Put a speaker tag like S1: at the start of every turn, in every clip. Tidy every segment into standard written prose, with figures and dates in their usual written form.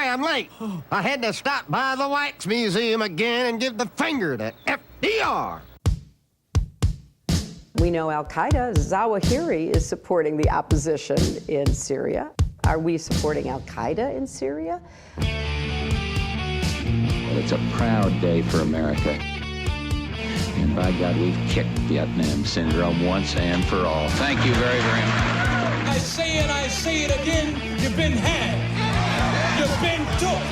S1: sorry I'm late. I had to stop by the Wax Museum again and give the finger to FDR.
S2: We know Al-Qaeda, Zawahiri is supporting the opposition in Syria. Are we supporting Al-Qaeda in Syria?
S3: Well, it's a proud day for America. And by God, we've kicked Vietnam syndrome once and for all. Thank you very, very much.
S4: I say it again, you've been had. You've been took.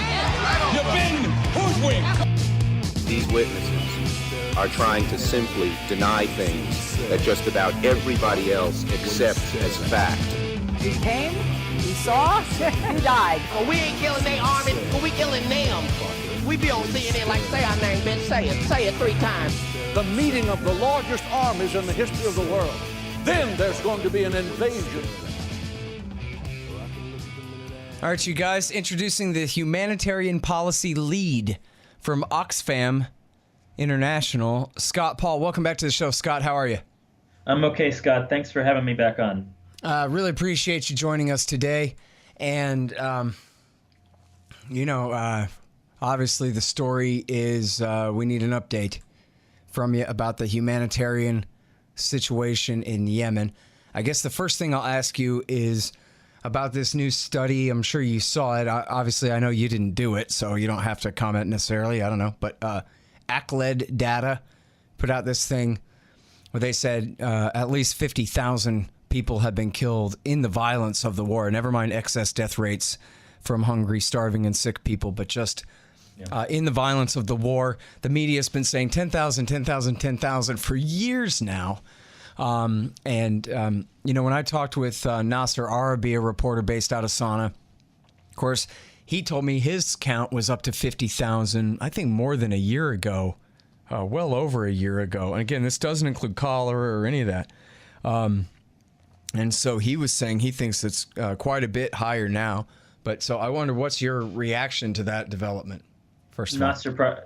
S4: You've been hoodwinked.
S5: These witnesses are trying to simply deny things that just about everybody else accepts as fact.
S2: We came, we saw, we died.
S6: Well, we ain't killing their army, but we killing them. We be on CNN like, say our name, bitch, say it 3 times.
S7: The meeting of the largest armies in the history of the world. Then there's going to be an invasion.
S8: All right, you guys, introducing the humanitarian policy lead from Oxfam International, Scott Paul. Welcome back to the show. Scott, how are you?
S9: I'm okay, Scott. Thanks for having me back on.
S8: Really appreciate you joining us today. And, obviously the story is we need an update from you about the humanitarian situation in Yemen. I guess the first thing I'll ask you is about this new study. I'm sure you saw it. Obviously, I know you didn't do it, so you don't have to comment necessarily. I don't know. But ACLED data put out this thing where they said at least 50,000 people have been killed in the violence of the war. Never mind excess death rates from hungry, starving, and sick people, but just in the violence of the war. The media's been saying 10,000, 10,000, 10,000 for years now. When I talked with Nasser Arabi, a reporter based out of Sana, of course, he told me his count was up to 50,000, I think more than a year ago, well over a year ago. And again, this doesn't include cholera or any of that. And so he was saying he thinks it's quite a bit higher now. But so I wonder, what's your reaction to that development? First of all,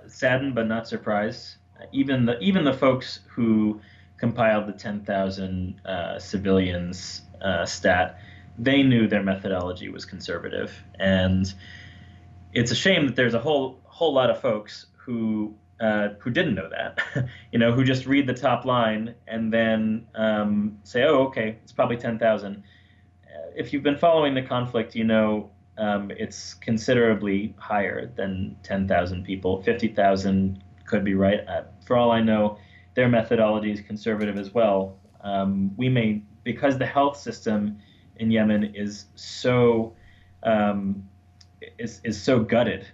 S9: saddened but not surprised. Even the folks who compiled the 10,000 civilians stat, they knew their methodology was conservative, and it's a shame that there's a whole lot of folks who didn't know that, who just read the top line and then say, oh, okay, it's probably 10,000. If you've been following the conflict, it's considerably higher than 10,000 people. 50,000 could be right. For all I know, their methodology is conservative as well. Because the health system in Yemen is so gutted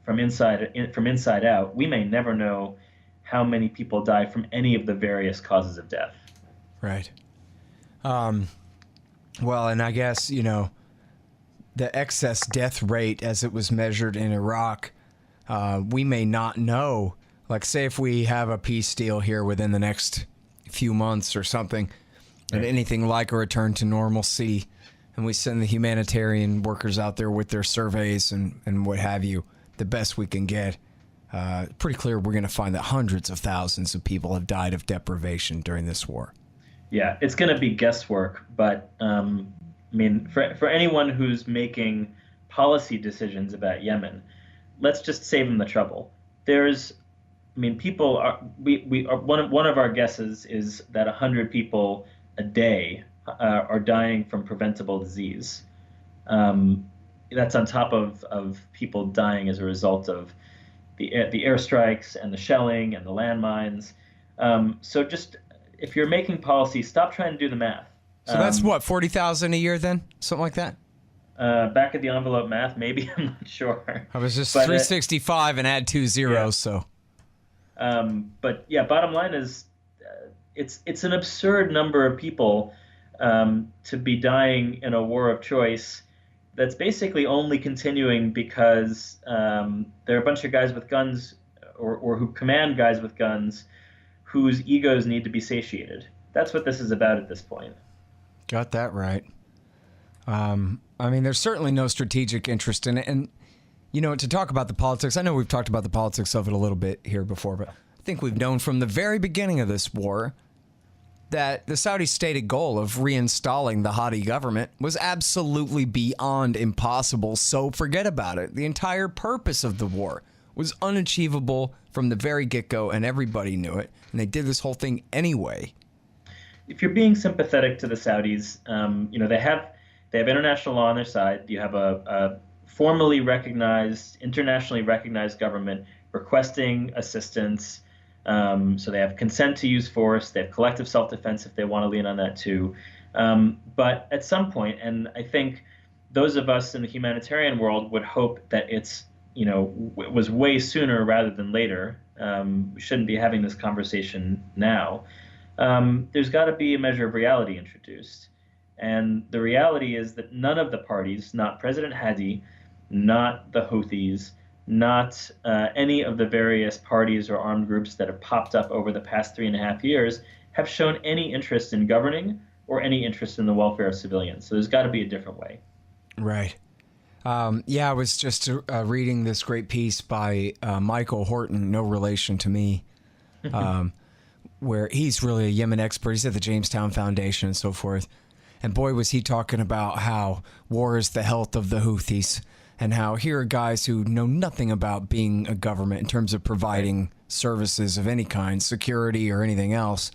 S9: from inside out, we may never know how many people die from any of the various causes of death.
S8: Right. Well, and I guess, the excess death rate as it was measured in Iraq, we may not know. Like, say if we have a peace deal here within the next few months or something, and anything like a return to normalcy, and we send the humanitarian workers out there with their surveys and what have you, the best we can get, pretty clear we're going to find that hundreds of thousands of people have died of deprivation during this war.
S9: Yeah, it's going to be guesswork, but for anyone who's making policy decisions about Yemen, let's just save them the trouble. People are. One of our guesses is that 100 people a day are dying from preventable disease. That's on top of people dying as a result of the airstrikes and the shelling and the landmines. So just, if you're making policy, stop trying to do the math.
S8: So that's what, 40,000 a year then? Something like that?
S9: Back of the envelope math, maybe. I'm not sure.
S8: I was just 365 and add 2 zeros, so.
S9: But yeah, bottom line is, it's an absurd number of people to be dying in a war of choice that's basically only continuing because there are a bunch of guys with guns or who command guys with guns whose egos need to be satiated. That's what this is about at this point.
S8: Got that right. There's certainly no strategic interest in it. And, to talk about the politics, I know we've talked about the politics of it a little bit here before, but I think we've known from the very beginning of this war that the Saudi stated goal of reinstalling the Hadi government was absolutely beyond impossible, so forget about it. The entire purpose of the war was unachievable from the very get-go, and everybody knew it, and they did this whole thing anyway.
S9: If you're being sympathetic to the Saudis, they have international law on their side. You have a formally recognized, internationally recognized government requesting assistance. So they have consent to use force. They have collective self-defense if they want to lean on that too. But at some point, and I think those of us in the humanitarian world would hope that it was way sooner rather than later. We shouldn't be having this conversation now. There's got to be a measure of reality introduced. And the reality is that none of the parties, not President Hadi, not the Houthis, not any of the various parties or armed groups that have popped up over the past 3.5 years, have shown any interest in governing or any interest in the welfare of civilians. So there's got to be a different way.
S8: Right. I was just reading this great piece by Michael Horton, no relation to me, where he's really a Yemen expert. He's at the Jamestown Foundation and so forth. And boy, was he talking about how war is the health of the Houthis, and how here are guys who know nothing about being a government in terms of providing services of any kind, security or anything else,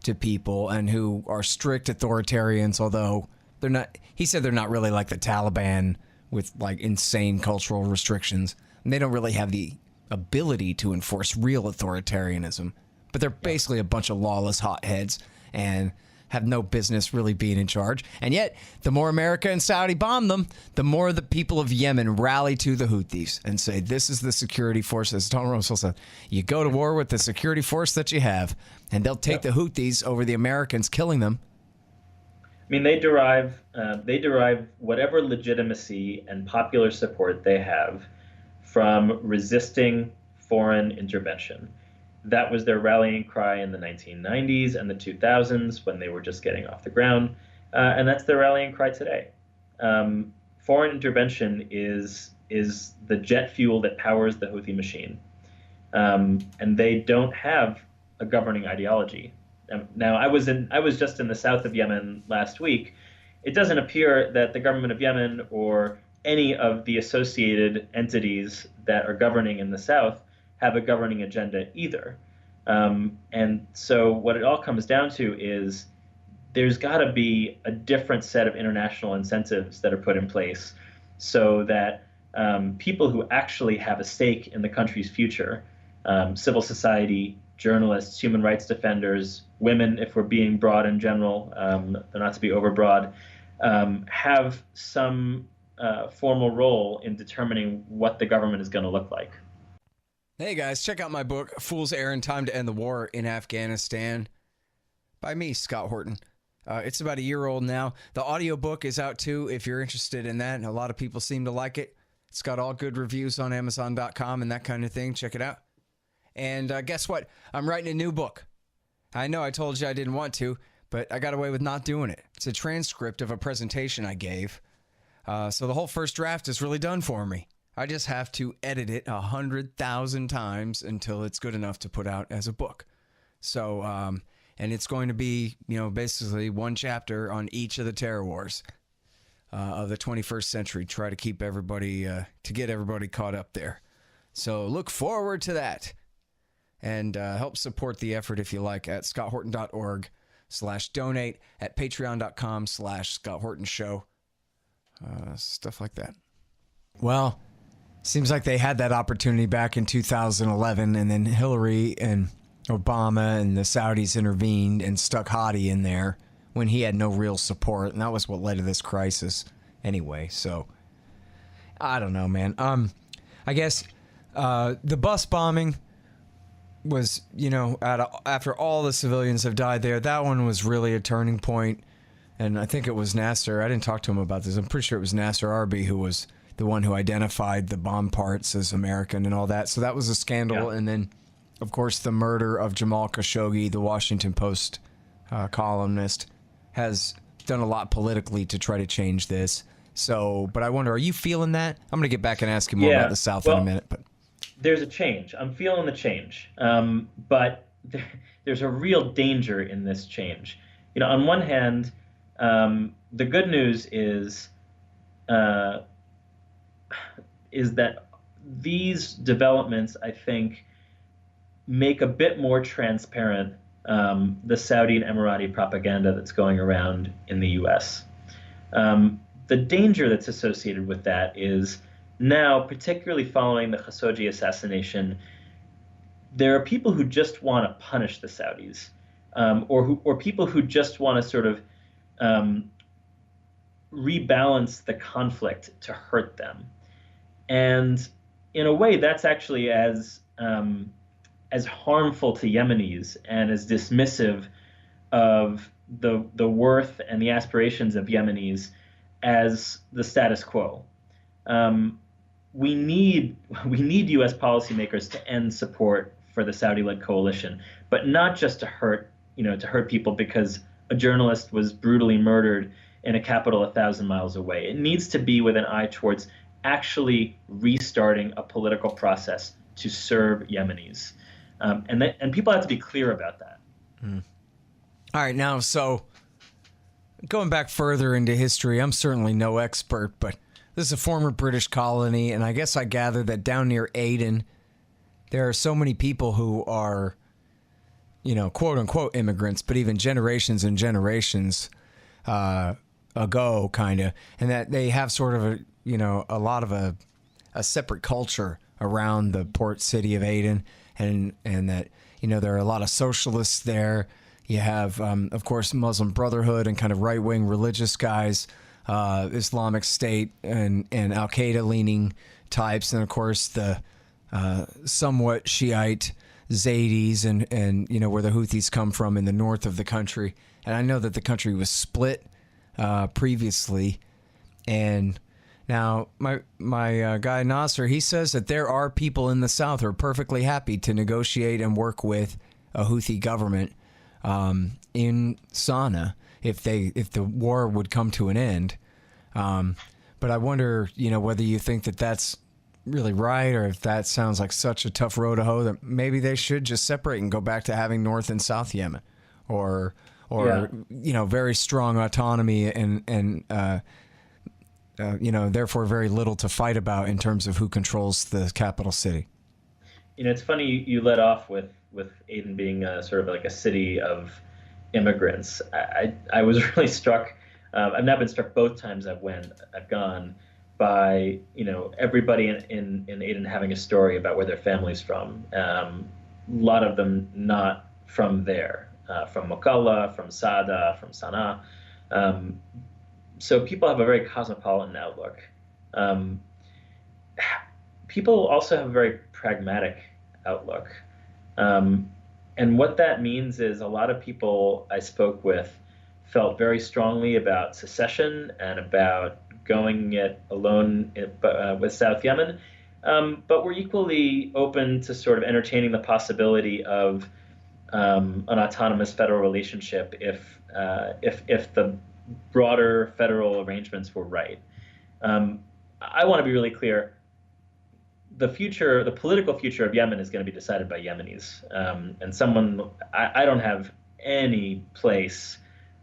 S8: to people, and who are strict authoritarians, although they're not. He said they're not really like the Taliban with like insane cultural restrictions. And they don't really have the ability to enforce real authoritarianism, but they're basically a bunch of lawless hotheads and have no business really being in charge. And yet, the more America and Saudi bomb them, the more the people of Yemen rally to the Houthis and say, this is the security force. As Tom Russell said, you go to war with the security force that you have, and they'll take the Houthis over the Americans, killing them.
S9: I mean, they derive whatever legitimacy and popular support they have from resisting foreign intervention. That was their rallying cry in the 1990s and the 2000s when they were just getting off the ground. And that's their rallying cry today. Foreign intervention is the jet fuel that powers the Houthi machine. And they don't have a governing ideology. Now, I was just in the south of Yemen last week. It doesn't appear that the government of Yemen or any of the associated entities that are governing in the south have a governing agenda either. And so what it all comes down to is there's got to be a different set of international incentives that are put in place so that people who actually have a stake in the country's future, civil society, journalists, human rights defenders, women, if we're being broad in general, they're not to be overbroad, have some formal role in determining what the government is going to look like.
S8: Hey guys, check out my book, Fool's Errand, Time to End the War in Afghanistan, by me, Scott Horton. It's about a year old now. The audiobook is out too if you're interested in that, and a lot of people seem to like it. It's got all good reviews on Amazon.com and that kind of thing. Check it out. And guess what? I'm writing a new book. I know I told you I didn't want to, but I got away with not doing it. It's a transcript of a presentation I gave. So the whole first draft is really done for me. I just have to edit it 100,000 times until it's good enough to put out as a book. So, and it's going to be, basically one chapter on each of the terror wars of the 21st century. Try to keep everybody, to get everybody caught up there. So look forward to that. And help support the effort if you like at scotthorton.org/donate, at patreon.com/ScottHortonShow. Stuff like that. Well, seems like they had that opportunity back in 2011, and then Hillary and Obama and the Saudis intervened and stuck Hadi in there when he had no real support, and that was what led to this crisis anyway. So, I don't know, man. I guess the bus bombing was, after all the civilians have died there, that one was really a turning point. And I think it was Nasser. I didn't talk to him about this. I'm pretty sure it was Nasser Arby who was the one who identified the bomb parts as American and all that. So that was a scandal. Yeah. And then, of course, the murder of Jamal Khashoggi, the Washington Post columnist, has done a lot politically to try to change this. So, but I wonder, are you feeling that? I'm going to get back and ask you more about the South in a minute. But
S9: there's a change. I'm feeling the change. But there's a real danger in this change. On one hand, the good news is that these developments, I think, make a bit more transparent the Saudi and Emirati propaganda that's going around in the U.S. The danger that's associated with that is now, particularly following the Khashoggi assassination, there are people who just want to punish the Saudis, or people who just want to sort of rebalance the conflict to hurt them. And in a way, that's actually as harmful to Yemenis and as dismissive of the worth and the aspirations of Yemenis as the status quo. We need U.S. policymakers to end support for the Saudi-led coalition, but not just to hurt people because a journalist was brutally murdered in a capital 1,000 miles away. It needs to be with an eye towards actually restarting a political process to serve Yemenis, and people have to be clear about that.
S8: All right, now, so going back further into history, I'm certainly no expert, but this is a former British colony, and I guess I gather that down near Aden, there are so many people who are, quote unquote immigrants, but even generations and generations ago, kind of, and that they have sort of a lot of a separate culture around the port city of Aden, and that there are a lot of socialists there. You have, of course, Muslim Brotherhood and kind of right-wing religious guys, Islamic State and Al-Qaeda leaning types, and of course the somewhat Shiite Zaydis and where the Houthis come from in the north of the country. And I know that the country was split previously, and now my guy Nasser, he says that there are people in the south who are perfectly happy to negotiate and work with a Houthi government in Sana'a if the war would come to an end. But I wonder, whether you think that that's really right, or if that sounds like such a tough row to hoe that maybe they should just separate and go back to having North and South Yemen, or very strong autonomy and therefore very little to fight about in terms of who controls the capital city.
S9: It's funny you led off with Aden being sort of like a city of immigrants. I was really struck. I've now been struck both times I've gone by everybody in Aden having a story about where their family's from. A lot of them not from there, from Mokalla, from Sada, from Sana'a. So people have a very cosmopolitan outlook. People also have a very pragmatic outlook. And what that means is a lot of people I spoke with felt very strongly about secession and about going it alone with South Yemen, but were equally open to sort of entertaining the possibility of an autonomous federal relationship if the broader federal arrangements were right. I want to be really clear. The political future of Yemen is going to be decided by Yemenis. And I don't have any place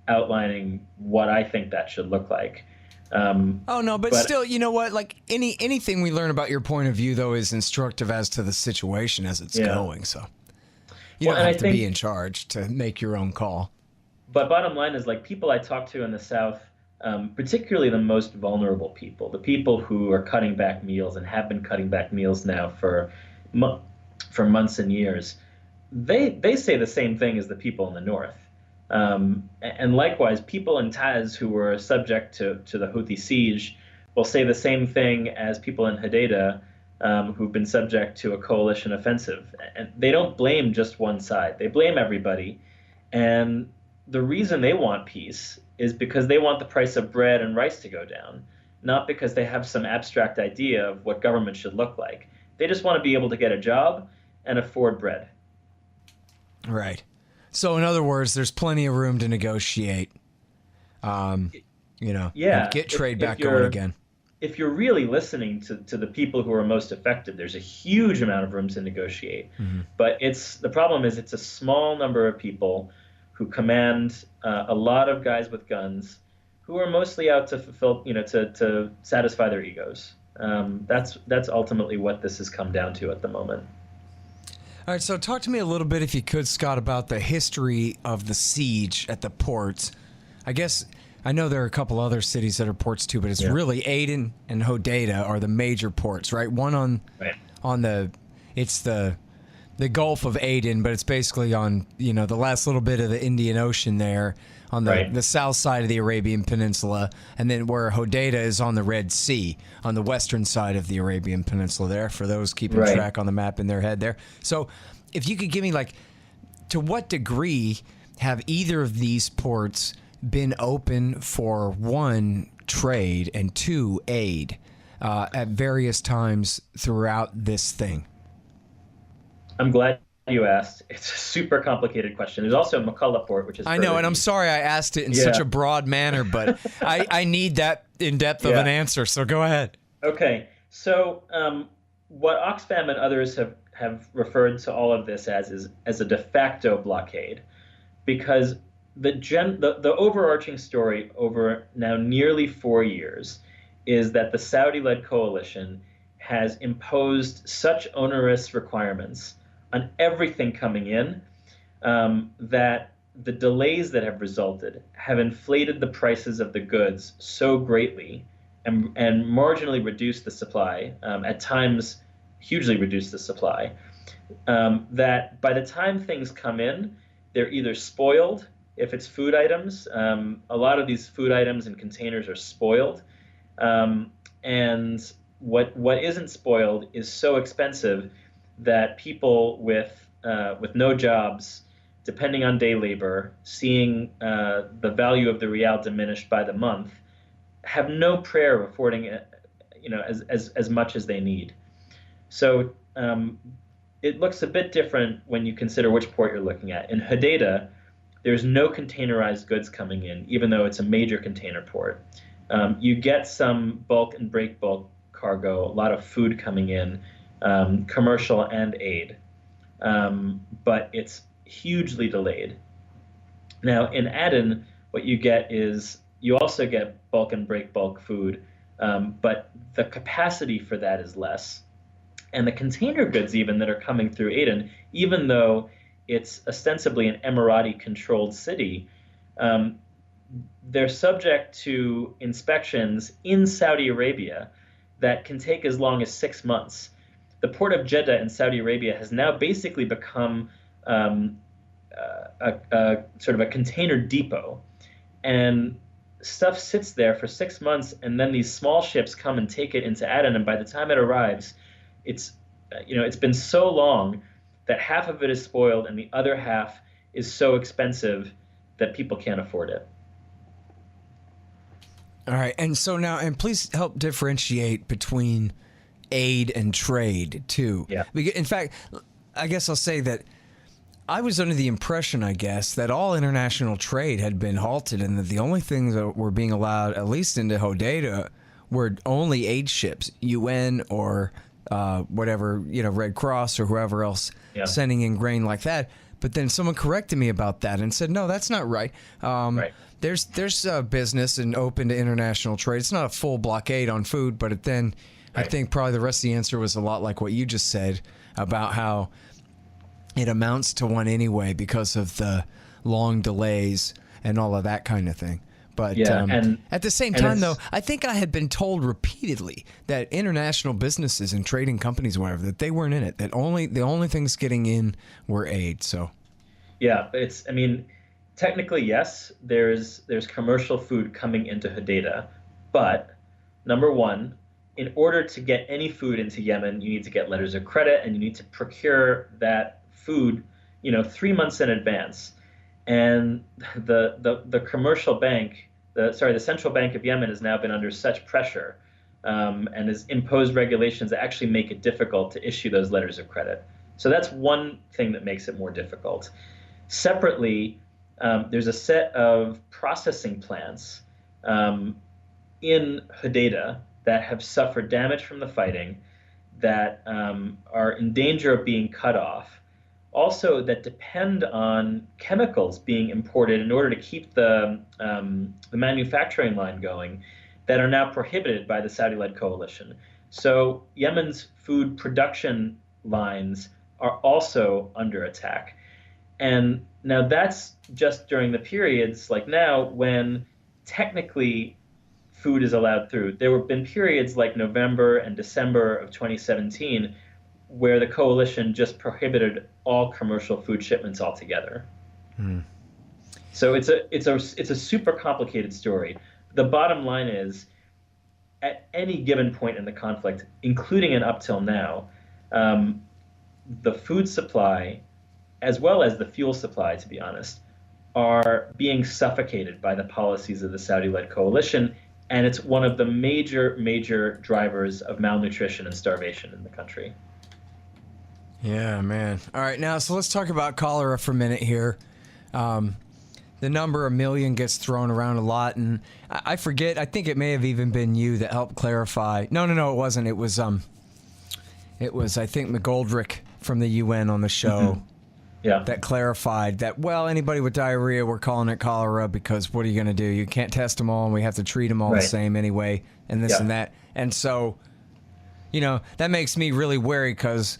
S9: outlining what I think that should look like.
S8: But still, you know what? Like anything we learn about your point of view, though, is instructive as to the situation as it's going. So you don't have to be in charge to make your own call.
S9: But bottom line is, like, people I talk to in the South, particularly the most vulnerable people, the people who are cutting back meals and have been cutting back meals now for months and years, they say the same thing as the people in the north. And likewise, people in Taz who were subject to the Houthi siege will say the same thing as people in Hadida who've been subject to a coalition offensive. And they don't blame just one side. They blame everybody. And the reason they want peace is because they want the price of bread and rice to go down, not because they have some abstract idea of what government should look like. They just want to be able to get a job and afford bread.
S8: Right. So in other words, there's plenty of room to negotiate, and get trade back going again.
S9: if you're really listening to the people who are most affected, there's a huge amount of room to negotiate. But the problem is it's a small number of people who command a lot of guys with guns who are mostly out to fulfill, to satisfy their egos. That's ultimately what this has come down to at the moment.
S8: All right, so talk to me a little bit, if you could, Scott, about the history of the siege at the ports. I guess I know there are a couple other cities that are ports too, but it's really Aden and Hodeidah are the major ports, right? One on the Gulf of Aden, but it's basically on the last little bit of the Indian Ocean there on the south side of the Arabian Peninsula, and then where Hodeidah is on the Red Sea on the western side of the Arabian Peninsula there, for those keeping track on the map in their head there. So if you could give me, to what degree have either of these ports been open for, one, trade, and two, aid at various times throughout this thing?
S9: I'm glad you asked. It's a super complicated question. There's also McCullough Port, which is
S8: I know, and I'm sorry I asked it in such a broad manner, but I need that in-depth of an answer, so go ahead.
S9: Okay, so what Oxfam and others have referred to all of this as a de facto blockade, because the overarching story over now nearly 4 years is that the Saudi-led coalition has imposed such onerous requirements on everything coming in that the delays that have resulted have inflated the prices of the goods so greatly and marginally reduced the supply, at times hugely reduced the supply, that by the time things come in, they're either spoiled. If it's food items, a lot of these food items and containers are spoiled. And what isn't spoiled is so expensive that people with no jobs, depending on day labor, seeing the value of the rial diminished by the month, have no prayer of affording it, as much as they need. So it looks a bit different when you consider which port you're looking at. In Hodeidah, there's no containerized goods coming in, even though it's a major container port. You get some bulk and break bulk cargo, a lot of food coming in, commercial and aid, but it's hugely delayed. Now in Aden, what you get is you also get bulk and break bulk food, but the capacity for that is less. And the container goods even that are coming through Aden, even though it's ostensibly an Emirati-controlled city, they're subject to inspections in Saudi Arabia that can take as long as 6 months. The port of Jeddah in Saudi Arabia has now basically become a sort of a container depot, and stuff sits there for 6 months, and then these small ships come and take it into Aden, and by the time it arrives, it's been so long that half of it is spoiled and the other half is so expensive that people can't afford it.
S8: All right, and so now, and please help differentiate between aid and trade too.
S9: Yeah.
S8: In fact, I guess I'll say that I was under the impression, that all international trade had been halted, and that the only things that were being allowed, at least into Hodeidah, were only aid ships, UN or whatever, Red Cross or whoever else sending in grain like that. But then someone corrected me about that and said, no, that's not right.
S9: Right.
S8: There's business and open to international trade. It's not a full blockade on food, but then I think probably the rest of the answer was a lot like what you just said about how it amounts to one anyway because of the long delays and all of that kind of thing. But at the same time, though, I think I had been told repeatedly that international businesses and trading companies, whatever, that they weren't in it. That the only things getting in were aid. So,
S9: yeah, technically yes. There's commercial food coming into Hodeidah, but number one, in order to get any food into Yemen, you need to get letters of credit, and you need to procure that food, 3 months in advance. And the commercial bank, the Central Bank of Yemen has now been under such pressure and has imposed regulations that actually make it difficult to issue those letters of credit. So that's one thing that makes it more difficult. Separately, there's a set of processing plants in Hodeidah that have suffered damage from the fighting, that are in danger of being cut off, also that depend on chemicals being imported in order to keep the manufacturing line going, that are now prohibited by the Saudi-led coalition. So Yemen's food production lines are also under attack. And now that's just during the periods like now when technically food is allowed through. There have been periods like November and December of 2017 where the coalition just prohibited all commercial food shipments altogether. So it's a super complicated story. The bottom line is, at any given point in the conflict, including and up till now, the food supply, as well as the fuel supply, to be honest, are being suffocated by the policies of the Saudi-led coalition, and it's one of the major drivers of malnutrition and starvation in the country.
S8: Yeah, man. All right, now, so let's talk about cholera for a minute here. The number 1 million gets thrown around a lot, and I forget, I think it may have even been you that helped clarify. No, it wasn't. It was I think, McGoldrick from the UN on the show that clarified that, well, anybody with diarrhea, we're calling it cholera because what are you going to do? You can't test them all, and we have to treat them all the same anyway, and this and that. And so, that makes me really wary because,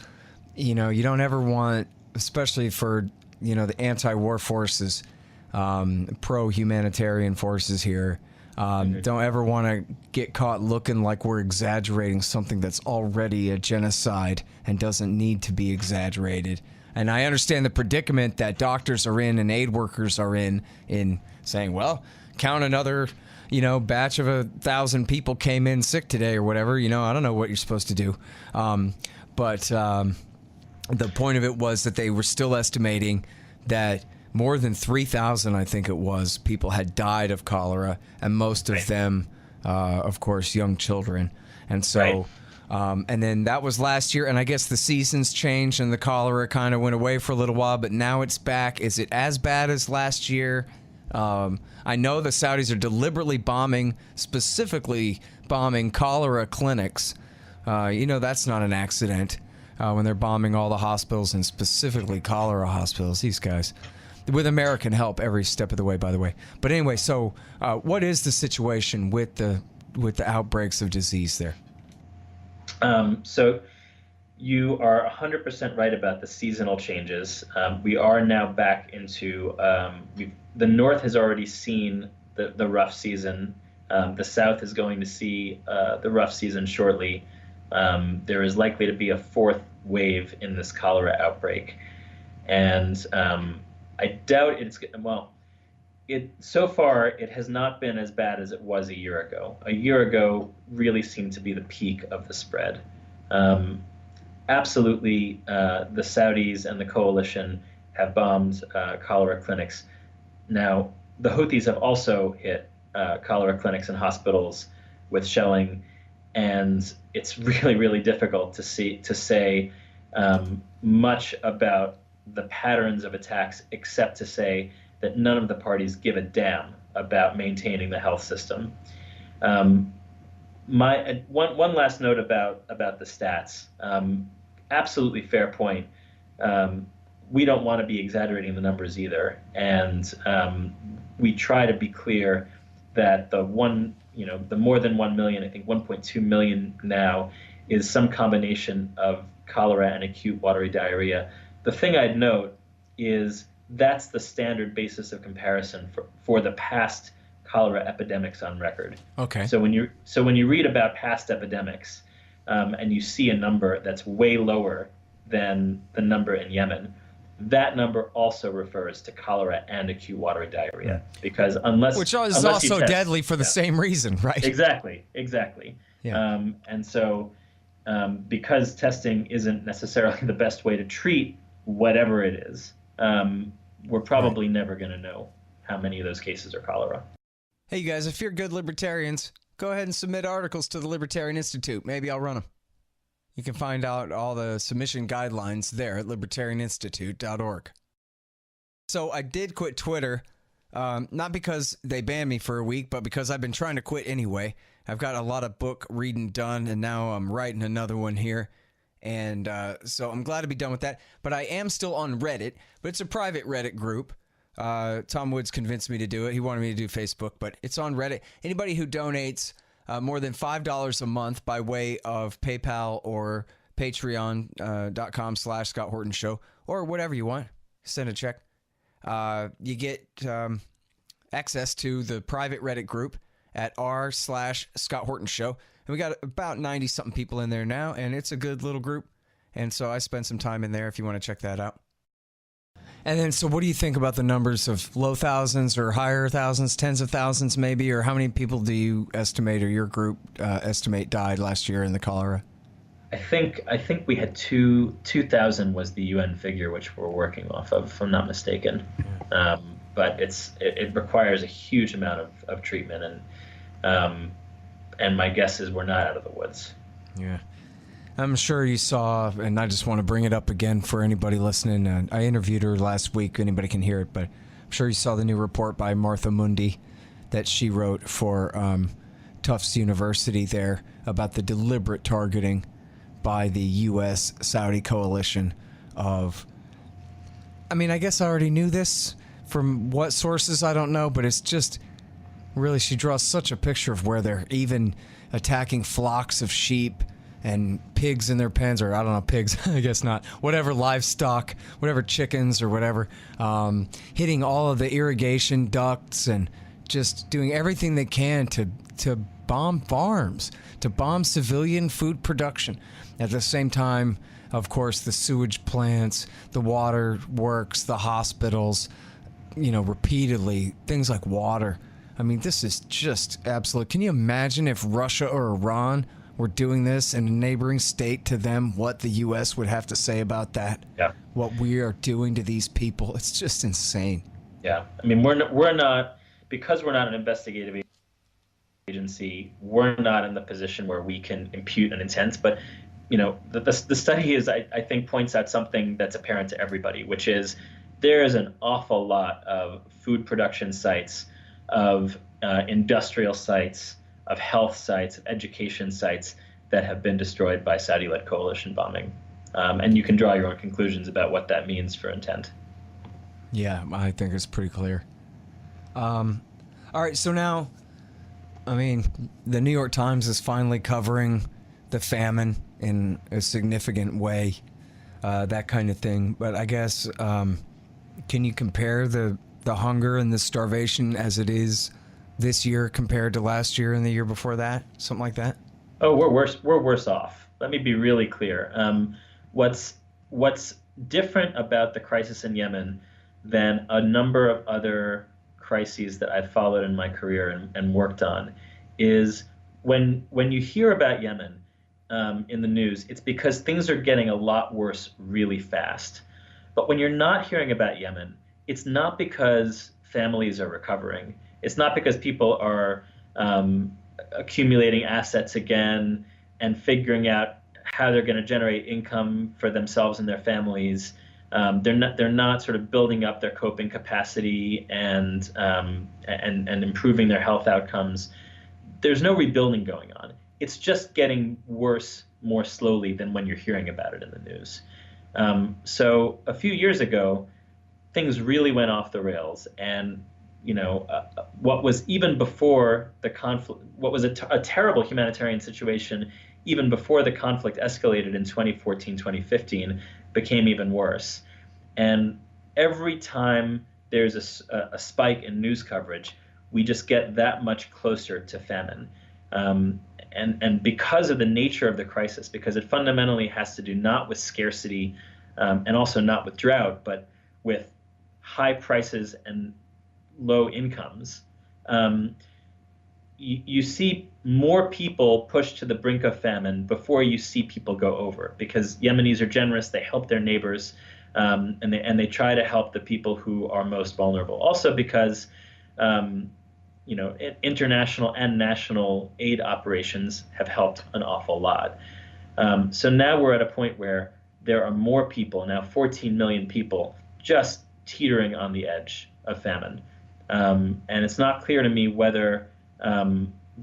S8: you don't ever want, especially for, the anti-war forces, pro-humanitarian forces here, don't ever want to get caught looking like we're exaggerating something that's already a genocide and doesn't need to be exaggerated. And I understand the predicament that doctors are in and aid workers are in saying, well, count another, batch of 1,000 people came in sick today or whatever. I don't know what you're supposed to do. But the point of it was that they were still estimating that more than 3,000, I think it was, people had died of cholera, and most of them, of course, young children. And so, and then that was last year, and I guess the seasons changed and the cholera kind of went away for a little while, but now it's back. Is it as bad as last year? I know the Saudis are deliberately specifically bombing cholera clinics. That's not an accident when they're bombing all the hospitals and specifically cholera hospitals, these guys. With American help every step of the way, by the way. But anyway, so what is the situation with the outbreaks of disease there?
S9: So you are 100% right about the seasonal changes. We are now back into the North has already seen the rough season. The South is going to see the rough season shortly. There is likely to be a fourth wave in this cholera outbreak, and I doubt so far it has not been as bad as it was a year ago. A year ago really seemed to be the peak of the spread. Absolutely, the Saudis and the coalition have bombed cholera clinics. Now, the Houthis have also hit cholera clinics and hospitals with shelling, and it's really difficult to say much about the patterns of attacks, except to say that none of the parties give a damn about maintaining the health system. One last note about the stats. Absolutely fair point. We don't want to be exaggerating the numbers either, and we try to be clear that the more than 1 million, I think 1.2 million now, is some combination of cholera and acute watery diarrhea. The thing I'd note is that's the standard basis of comparison for the past cholera epidemics on record.
S8: Okay.
S9: So when you read about past epidemics, and you see a number that's way lower than the number in Yemen, that number also refers to cholera and acute watery diarrhea, because which is
S8: also deadly for the same reason, right?
S9: Exactly.
S8: Yeah.
S9: And so, because testing isn't necessarily the best way to treat whatever it is, we're probably never going to know how many of those cases are cholera.
S8: Hey, you guys, if you're good libertarians, go ahead and submit articles to the Libertarian Institute. Maybe I'll run them. You can find out all the submission guidelines there at libertarianinstitute.org. So I did quit Twitter, not because they banned me for a week, but because I've been trying to quit anyway. I've got a lot of book reading done, and now I'm writing another one here. And so I'm glad to be done with that. But I am still on Reddit, but it's a private Reddit group. Tom Woods convinced me to do it. He wanted me to do Facebook, but it's on Reddit. Anybody who donates more than $5 a month by way of PayPal or patreon.com/Scott Horton Show, or whatever you want, send a check. You get access to the private Reddit group at r/Scott Horton Show. And we got about 90-something people in there now, and it's a good little group. And so I spent some time in there if you want to check that out. And then, so what do you think about the numbers of low thousands or higher thousands, tens of thousands maybe, or how many people do you estimate, or your group estimate, died last year in the cholera?
S9: I think we had 2,000 was the UN figure, which we're working off of, if I'm not mistaken. But it requires a huge amount of treatment, and my guess is we're not out of the woods.
S8: Yeah. I'm sure you saw, and I just want to bring it up again for anybody listening. I interviewed her last week. Anybody can hear it, but I'm sure you saw the new report by Martha Mundy that she wrote for Tufts University there about the deliberate targeting by the U.S.-Saudi coalition of... I mean, I guess I already knew this. From what sources, I don't know, but it's just... Really, she draws such a picture of where they're even attacking flocks of sheep and pigs in their pens, or I don't know, pigs, I guess not, whatever livestock, whatever chickens or whatever, hitting all of the irrigation ducts and just doing everything they can to bomb farms, to bomb civilian food production. At the same time, of course, the sewage plants, the water works, the hospitals, repeatedly, things like water. I mean, this is just absolute. Can you imagine if Russia or Iran were doing this in a neighboring state to them, what the U.S. would have to say about that?
S9: Yeah.
S8: What we are doing to these people. It's just insane.
S9: Yeah. I mean, we're not, because we're not an investigative agency, we're not in the position where we can impute an intent. But, the study I think points out something that's apparent to everybody, which is there is an awful lot of food production sites, of industrial sites, of health sites, of education sites that have been destroyed by Saudi-led coalition bombing. And you can draw your own conclusions about what that means for intent.
S8: Yeah, I think it's pretty clear. All right, so now, I mean, the New York Times is finally covering the famine in a significant way, that kind of thing. But I guess, can you compare the hunger and the starvation as it is this year compared to last year and the year before that? Something like that?
S9: Oh, we're worse off. Let me be really clear. What's different about the crisis in Yemen than a number of other crises that I've followed in my career and worked on is when you hear about Yemen in the news, it's because things are getting a lot worse really fast. But when you're not hearing about Yemen, it's not because families are recovering. It's not because people are accumulating assets again and figuring out how they're going to generate income for themselves and their families. They're not sort of building up their coping capacity and improving their health outcomes. There's no rebuilding going on. It's just getting worse more slowly than when you're hearing about it in the news. So a few years ago, things really went off the rails, and what was even before the conflict, what was a terrible humanitarian situation even before the conflict escalated in 2014, 2015, became even worse. And every time there's a spike in news coverage, we just get that much closer to famine. And because of the nature of the crisis, because it fundamentally has to do not with scarcity and also not with drought, but with high prices and low incomes, you see more people pushed to the brink of famine before you see people go over, because Yemenis are generous, they help their neighbors, and they try to help the people who are most vulnerable. Also because international and national aid operations have helped an awful lot. So now we're at a point where there are more people, now 14 million people, just teetering on the edge of famine. And it's not clear to me whether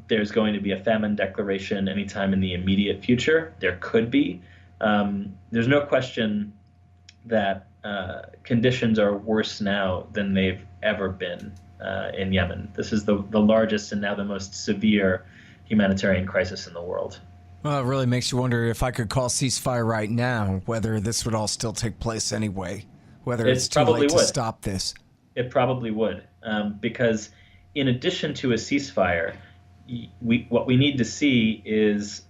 S9: there's going to be a famine declaration anytime in the immediate future. There could be. There's no question that conditions are worse now than they've ever been in Yemen. This is the largest and now the most severe humanitarian crisis in the world.
S8: Well, it really makes you wonder if I could call ceasefire right now, whether this would all still take place anyway, whether it's too late to stop this.
S9: It probably would, because in addition to a ceasefire, what we need to see is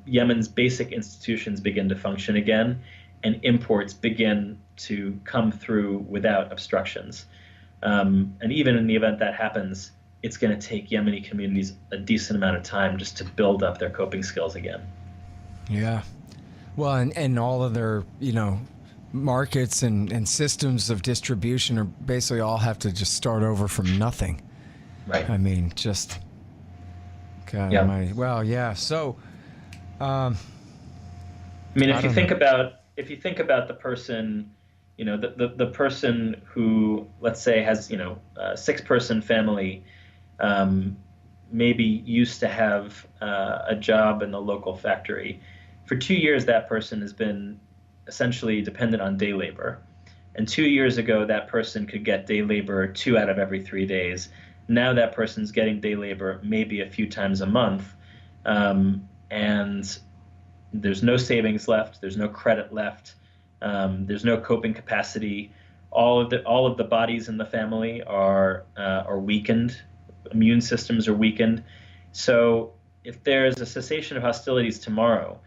S9: Yemen's basic institutions begin to function again, and imports begin to come through without obstructions. And even in the event that happens, it's going to take Yemeni communities a decent amount of time just to build up their coping skills again.
S8: Yeah. Well, and all of their, markets and systems of distribution are basically all have to just start over from nothing.
S9: Right.
S8: I mean, just... God almighty. Well, yeah. So,
S9: I mean, if you think about the person, the person who, let's say, has a 6-person family, maybe used to have a job in the local factory. For 2 years, that person has been essentially dependent on day labor. And 2 years ago, that person could get day labor 2 out of every 3 days. Now that person's getting day labor maybe a few times a month, and there's no savings left. There's no credit left. There's no coping capacity. All of the bodies in the family are weakened. Immune systems are weakened. So if there's a cessation of hostilities tomorrow,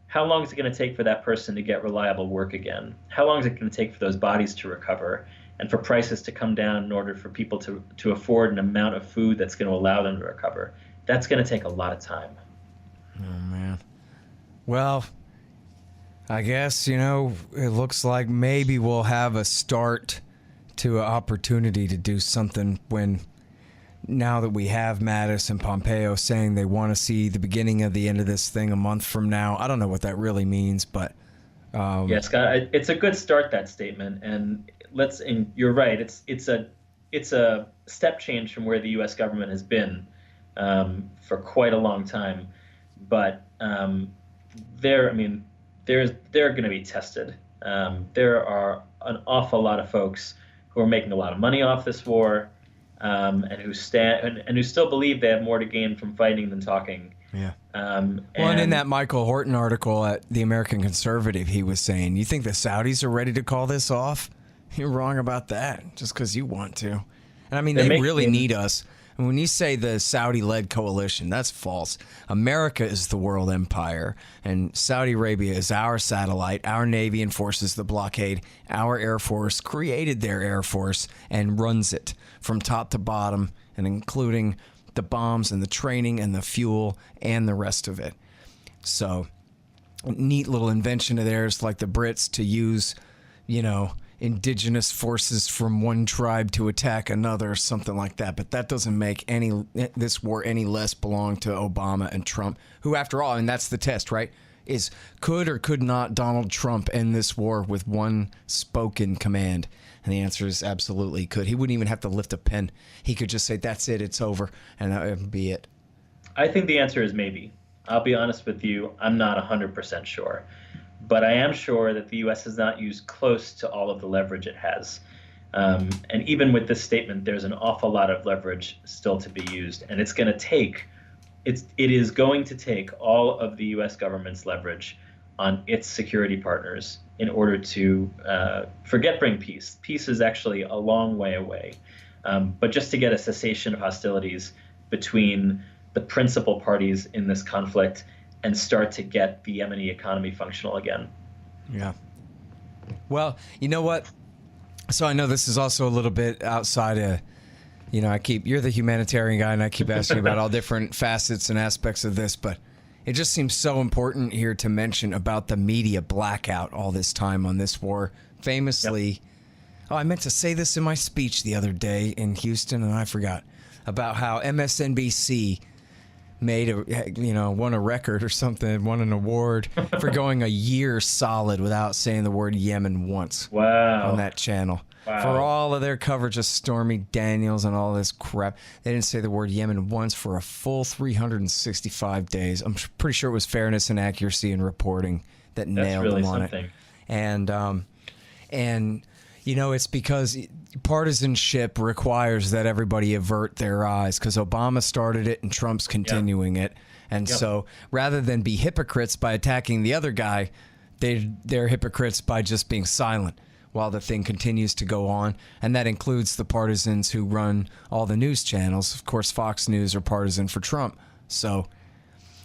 S9: how long is it going to take for that person to get reliable work again? How long is it going to take for those bodies to recover and for prices to come down in order for people to afford an amount of food that's going to allow them to recover? That's going to take a lot of time.
S8: Oh, man. Well, I guess, it looks like maybe we'll have a start to an opportunity to do something now that we have Mattis and Pompeo saying they want to see the beginning of the end of this thing a month from now. I don't know what that really means, but...
S9: yeah, Scott, it's a good start, that statement. And you're right. It's a step change from where the U.S. government has been for quite a long time. But they're going to be tested. There are an awful lot of folks who are making a lot of money off this war, and who still believe they have more to gain from fighting than talking.
S8: Yeah. And in that Michael Horton article at the American Conservative, he was saying, "You think the Saudis are ready to call this off? You're wrong about that. Just because you want to." And I mean, they really need us. And when you say the Saudi-led coalition, that's false. America is the world empire, and Saudi Arabia is our satellite. Our Navy enforces the blockade. Our Air Force created their Air Force and runs it from top to bottom, and including the bombs and the training and the fuel and the rest of it. So, neat little invention of theirs, like the Brits, to use, indigenous forces from one tribe to attack another, something like that. But that doesn't make this war any less belong to Obama and Trump, who, after all, and that's the test, right, is could or could not Donald Trump end this war with one spoken command? And the answer is absolutely could. He wouldn't even have to lift a pen. He could just say, that's it, it's over, and that would be it.
S9: I think the answer is maybe. I'll be honest with you, I'm not 100% sure. But I am sure that the U.S. has not used close to all of the leverage it has. And even with this statement, there's an awful lot of leverage still to be used. And it is going to take all of the U.S. government's leverage on its security partners in order to bring peace. Peace is actually a long way away. But just to get a cessation of hostilities between the principal parties in this conflict and start to get the Yemeni economy functional again.
S8: Yeah. Well, you know what? So I know this is also a little bit outside of, you're the humanitarian guy, and I keep asking about all different facets and aspects of this, but it just seems so important here to mention about the media blackout all this time on this war. Famously, I meant to say this in my speech the other day in Houston, and I forgot, about how MSNBC won a record or something, won an award for going a year solid without saying the word Yemen once.
S9: Wow.
S8: On that channel. for all of their coverage of Stormy Daniels and all this crap. They didn't say the word Yemen once for a full 365 days. I'm pretty sure it was fairness and accuracy in reporting that nailed them on it. And you know, it's because partisanship requires that everybody avert their eyes, because Obama started it and Trump's continuing it. And so rather than be hypocrites by attacking the other guy, they're hypocrites by just being silent while the thing continues to go on. And that includes the partisans who run all the news channels. Of course, Fox News are partisan for Trump. So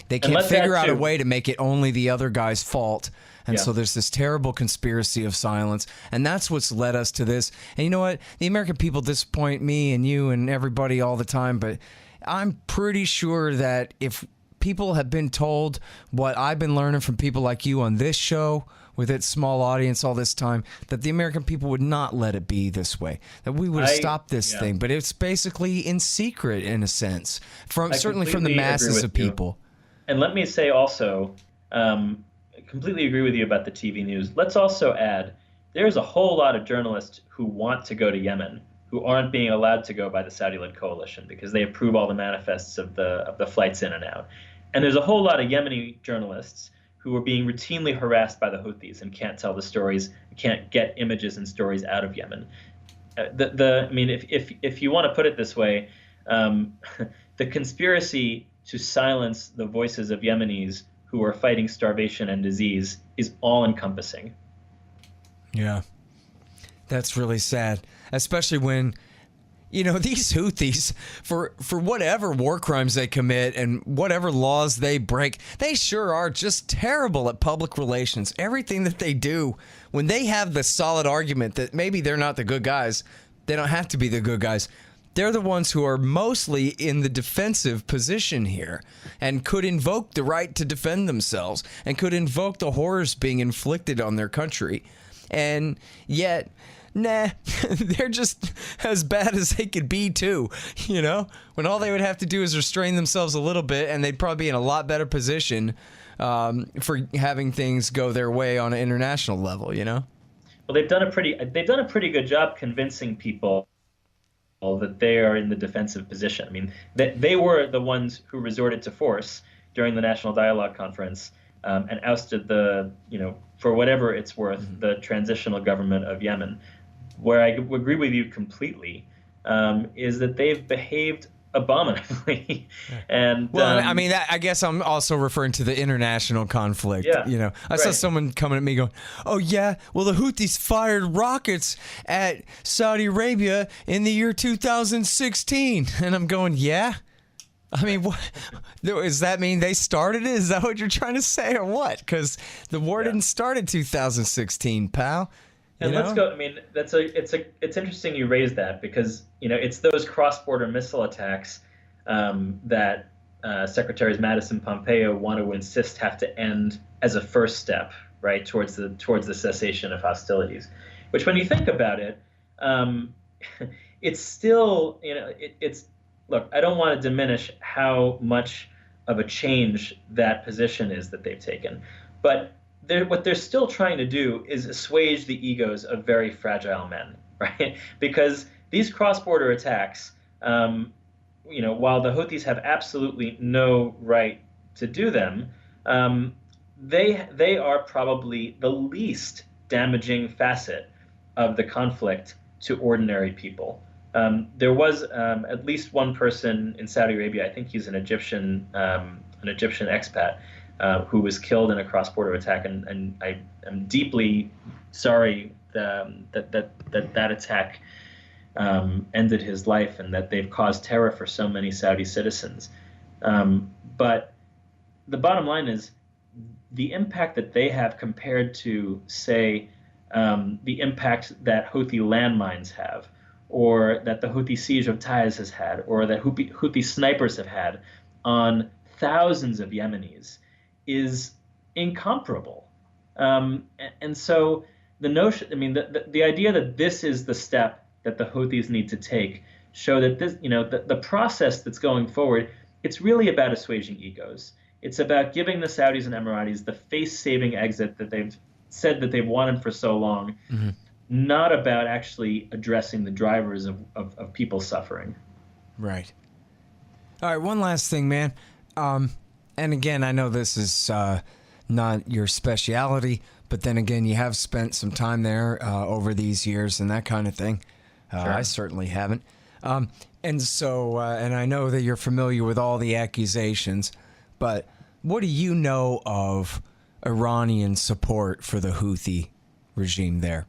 S8: they can't figure out a way to make it only the other guy's fault. And so there's this terrible conspiracy of silence. And that's what's led us to this. And you know what? The American people disappoint me and you and everybody all the time. But I'm pretty sure that if people have been told what I've been learning from people like you on this show with its small audience all this time, that the American people would not let it be this way, that we would have stopped this thing. But it's basically in secret, in a sense, certainly from the masses of people.
S9: And let me say also, completely agree with you about the TV news. Let's also add, there's a whole lot of journalists who want to go to Yemen who aren't being allowed to go by the Saudi-led coalition because they approve all the manifests of the flights in and out. And there's a whole lot of Yemeni journalists who are being routinely harassed by the Houthis and can't tell the stories, can't get images and stories out of Yemen. I mean, if you want to put it this way, the conspiracy to silence the voices of Yemenis who are fighting starvation and disease is all-encompassing.
S8: Yeah, that's really sad, especially when, you know, these Houthis, for whatever war crimes they commit and whatever laws they break, they sure are just terrible at public relations. Everything that they do, when they have the solid argument that maybe they're not the good guys, they don't have to be the good guys. They're the ones who are mostly in the defensive position here and could invoke the right to defend themselves and could invoke the horrors being inflicted on their country. And yet, nah, they're just as bad as they could be too, you know, when all they would have to do is restrain themselves a little bit and they'd probably be in a lot better position for having things go their way on an international level, you know?
S9: Well, they've done a pretty good job convincing people that they are in the defensive position. I mean, they were the ones who resorted to force during the National Dialogue Conference and ousted for whatever it's worth, the transitional government of Yemen. Where I agree with you completely is that they've behaved abominably. And
S8: I mean, I guess I'm also referring to the international conflict.
S9: Yeah,
S8: you know, I saw someone coming at me going, "Oh yeah, well the Houthis fired rockets at Saudi Arabia in the year 2016," and I'm going, "Yeah." I mean, what does that mean? They started it? Is that what you're trying to say, or what? Because the war didn't start in 2016, pal.
S9: And let's go. I mean, it's interesting you raised that because it's those cross-border missile attacks that Secretaries Mattis and Pompeo want to insist have to end as a first step, right, towards the cessation of hostilities. Which, when you think about it, it's still it's look. I don't want to diminish how much of a change that position is that they've taken, but what they're still trying to do is assuage the egos of very fragile men, right? Because these cross-border attacks, while the Houthis have absolutely no right to do them, they are probably the least damaging facet of the conflict to ordinary people. There was at least one person in Saudi Arabia, I think he's an Egyptian expat, who was killed in a cross-border attack, and I am deeply sorry that attack ended his life and that they've caused terror for so many Saudi citizens. But the bottom line is the impact that they have compared to, say, the impact that Houthi landmines have, or that the Houthi siege of Taiz has had, or that Houthi snipers have had on thousands of Yemenis is incomparable. And so the notion, I mean, the idea that this is the step that the Houthis need to take show that this, the process that's going forward, it's really about assuaging egos. It's about giving the Saudis and Emiratis the face-saving exit that they've said that they've wanted for so long. Mm-hmm. not about actually addressing the drivers of people suffering.
S8: Right. All right, one last thing, man. And again, I know this is not your speciality, but then again, you have spent some time there over these years and that kind of thing.
S9: Sure.
S8: I certainly haven't. And so, and I know that you're familiar with all the accusations, but what do you know of Iranian support for the Houthi regime there?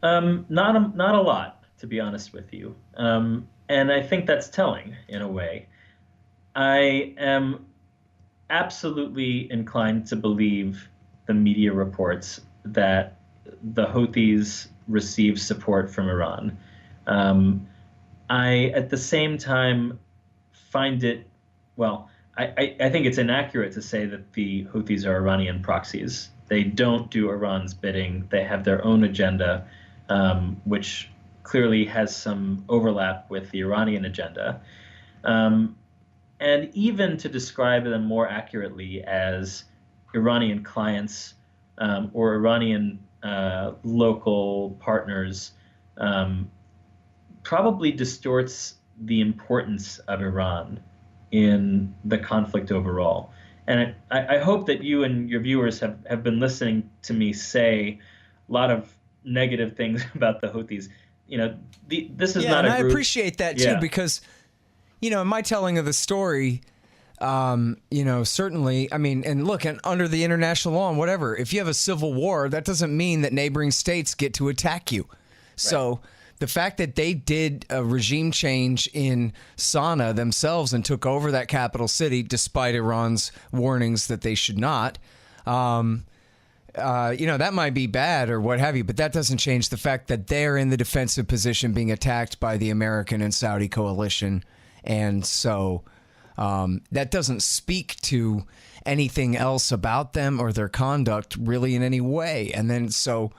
S9: Not a lot, to be honest with you. And I think that's telling in a way. I am absolutely inclined to believe the media reports that the Houthis receive support from Iran. I, at the same time, find it, well, I think it's inaccurate to say that the Houthis are Iranian proxies. They don't do Iran's bidding. They have their own agenda, which clearly has some overlap with the Iranian agenda. And even to describe them more accurately as Iranian clients or Iranian local partners probably distorts the importance of Iran in the conflict overall. And I hope that you and your viewers have been listening to me say a lot of negative things about the Houthis. You know, this is not a group.
S8: I appreciate that too, because, you know, in my telling of the story, you know, certainly, I mean, and look, and under the international law and whatever, if you have a civil war, that doesn't mean that neighboring states get to attack you. Right. So the fact that they did a regime change in Sana'a themselves and took over that capital city, despite Iran's warnings that they should not, you know, that might be bad or what have you, but that doesn't change the fact that they're in the defensive position being attacked by the American and Saudi coalition. And so that doesn't speak to anything else about them or their conduct really in any way. And then so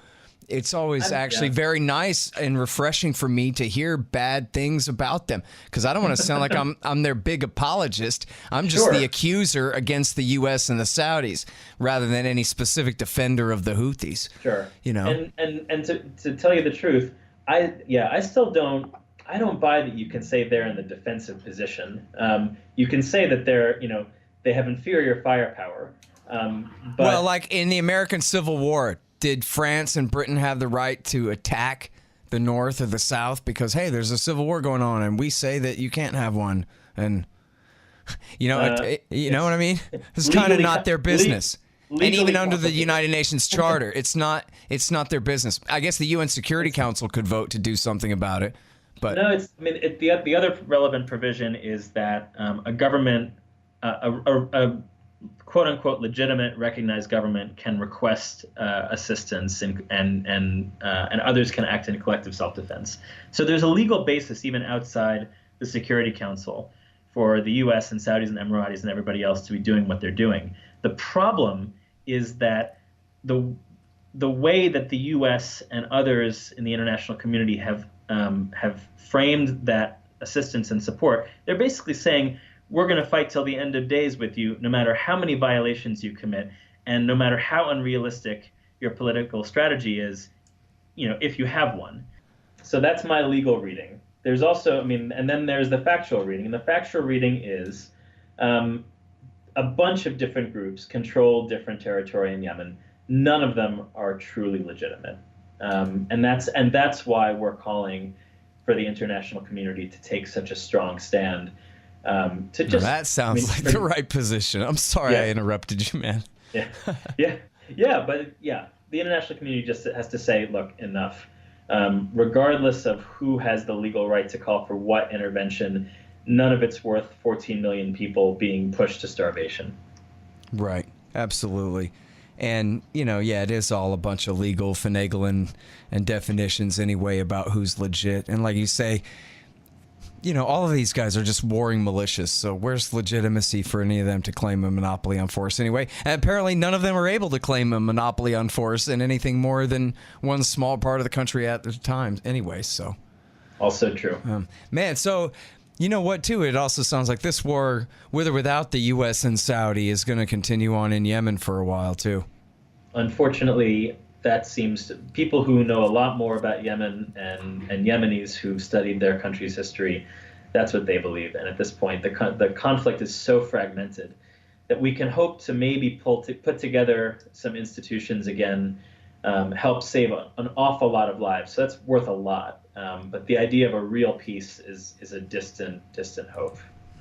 S8: it's always actually very nice and refreshing for me to hear bad things about them, because I don't want to sound like I'm their big apologist. I'm just the accuser against the U.S. and the Saudis rather than any specific defender of the Houthis.
S9: Sure.
S8: You know,
S9: and to tell you the truth, I still don't buy that you can say they're in the defensive position. You can say that they're, you know, they have inferior firepower. But
S8: well, like in the American Civil War, did France and Britain have the right to attack the North or the South because, hey, there's a civil war going on and we say that you can't have one? And, you know, you know what I mean? It's kind of not their business. And even under the United Nations Charter, it's not their business. I guess the UN Security Council could vote to do something about it. But
S9: no, the other relevant provision is that a government, a quote unquote legitimate recognized government can request assistance and others can act in collective self-defense. So there's a legal basis even outside the Security Council for the U.S. and Saudis and Emiratis and everybody else to be doing what they're doing. The problem is that the way that the U.S. and others in the international community have framed that assistance and support, they're basically saying, we're going to fight till the end of days with you, no matter how many violations you commit, and no matter how unrealistic your political strategy is, you know, if you have one. So that's my legal reading. There's also, and then there's the factual reading. And the factual reading is a bunch of different groups control different territory in Yemen. None of them are truly legitimate. And that's why we're calling for the international community to take such a strong stand.
S8: That sounds like the right position. I'm sorry I interrupted you, man.
S9: But the international community just has to say, look, enough. Regardless of who has the legal right to call for what intervention, none of it's worth 14 million people being pushed to starvation.
S8: Right. Absolutely. And, you know, it is all a bunch of legal finagling and definitions anyway about who's legit. And like you say, you know, all of these guys are just warring militias, so where's legitimacy for any of them to claim a monopoly on force anyway? And apparently none of them are able to claim a monopoly on force in anything more than one small part of the country at the time anyway, so.
S9: Also true.
S8: Man, so, you know what, too? It also sounds like this war, with or without the U.S. and Saudi, is going to continue on in Yemen for a while, too.
S9: Unfortunately, that seems to, people who know a lot more about Yemen and Yemenis who've studied their country's history, that's what they believe. And at this point, the conflict is so fragmented that we can hope to maybe put together some institutions again, help save an awful lot of lives. So that's worth a lot. But the idea of a real peace is a distant hope.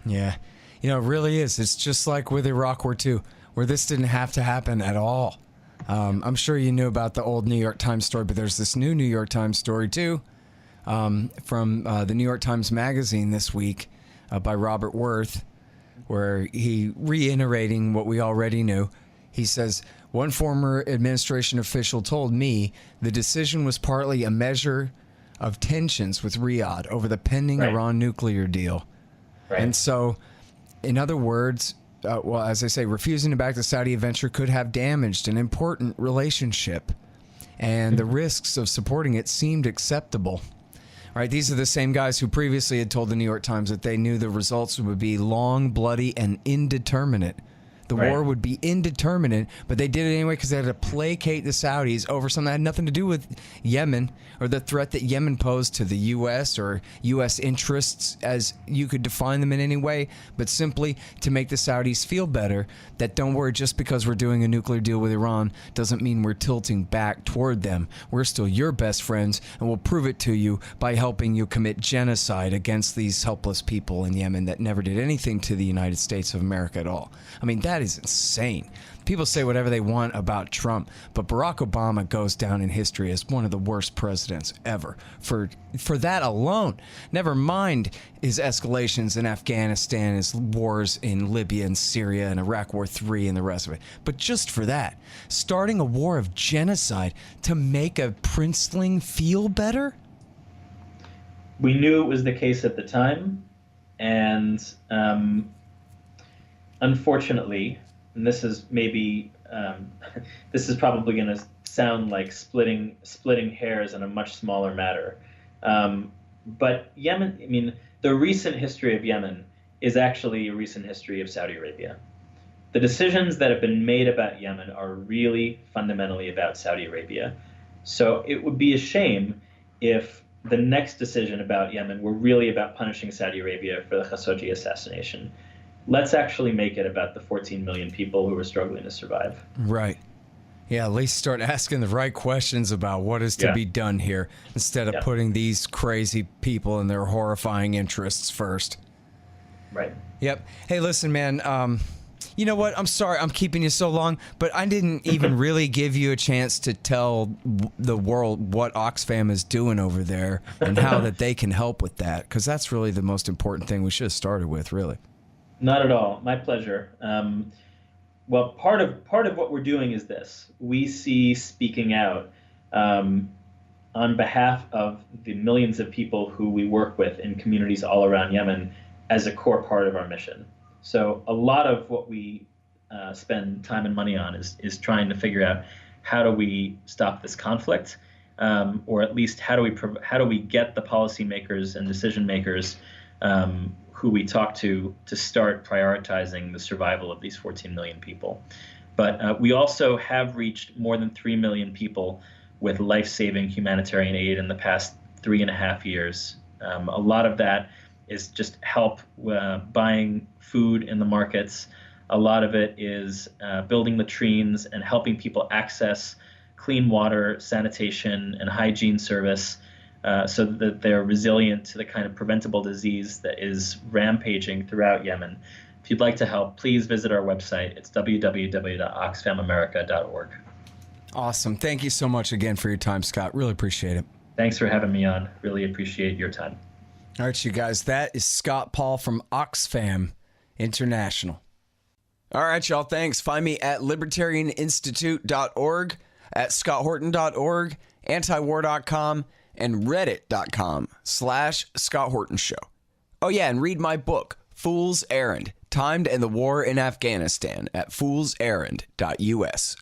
S8: Yeah. It really is. It's just like with Iraq War II, where this didn't have to happen at all. I'm sure you knew about the old New York Times story, but there's this new New York Times story, too, from the New York Times Magazine this week by Robert Worth, where he reiterating what we already knew. He says, one former administration official told me the decision was partly a measure of tensions with Riyadh over the pending Iran nuclear deal. Right. And so, in other words, as I say, refusing to back the Saudi venture could have damaged an important relationship, and the risks of supporting it seemed acceptable. Right, these are the same guys who previously had told the New York Times that they knew the results would be long, bloody, and indeterminate. The war would be indeterminate, but they did it anyway because they had to placate the Saudis over something that had nothing to do with Yemen or the threat that Yemen posed to the U.S. or U.S. interests, as you could define them in any way, but simply to make the Saudis feel better that don't worry, just because we're doing a nuclear deal with Iran doesn't mean we're tilting back toward them. We're still your best friends, and we'll prove it to you by helping you commit genocide against these helpless people in Yemen that never did anything to the United States of America at all. I mean, that is insane. People say whatever they want about Trump, but Barack Obama goes down in history as one of the worst presidents ever for that alone. Never mind his escalations in Afghanistan, his wars in Libya and Syria and Iraq War III and the rest of it. But just for that, starting a war of genocide to make a princeling feel better?
S9: We knew it was the case at the time, and unfortunately, and this is maybe this is probably going to sound like splitting hairs on a much smaller matter, but Yemen. I mean, the recent history of Yemen is actually a recent history of Saudi Arabia. The decisions that have been made about Yemen are really fundamentally about Saudi Arabia. So it would be a shame if the next decision about Yemen were really about punishing Saudi Arabia for the Khashoggi assassination. Let's actually make it about the 14 million people who are struggling to survive. Right.
S8: Yeah, at least start asking the right questions about what is to be done here instead of putting these crazy people and their horrifying interests first.
S9: Right.
S8: Yep. Hey, listen, man, you know what? I'm sorry I'm keeping you so long, but I didn't even really give you a chance to tell the world what Oxfam is doing over there and how that they can help with that, because that's really the most important thing we should have started with, really.
S9: Not at all. My pleasure. Well, part of what we're doing is this. We see speaking out on behalf of the millions of people who we work with in communities all around Yemen as a core part of our mission. So a lot of what we spend time and money on is trying to figure out how do we stop this conflict, or at least how do we get the policymakers and decision makers who we talk to start prioritizing the survival of these 14 million people. But we also have reached more than 3 million people with life-saving humanitarian aid in the past 3.5 years. A lot of that is just help buying food in the markets. A lot of it is building latrines and helping people access clean water, sanitation, and hygiene service, so that they're resilient to the kind of preventable disease that is rampaging throughout Yemen. If you'd like to help, please visit our website. It's www.oxfamamerica.org.
S8: Awesome. Thank you so much again for your time, Scott. Really appreciate it.
S9: Thanks for having me on. Really appreciate your time.
S8: All right, you guys, that is Scott Paul from Oxfam International. All right, y'all, thanks. Find me at libertarianinstitute.org, at scotthorton.org, antiwar.com, and reddit.com/Scott Horton Show. Oh, yeah, and read my book, Fool's Errand, Time to End the War in Afghanistan, at foolserrand.us.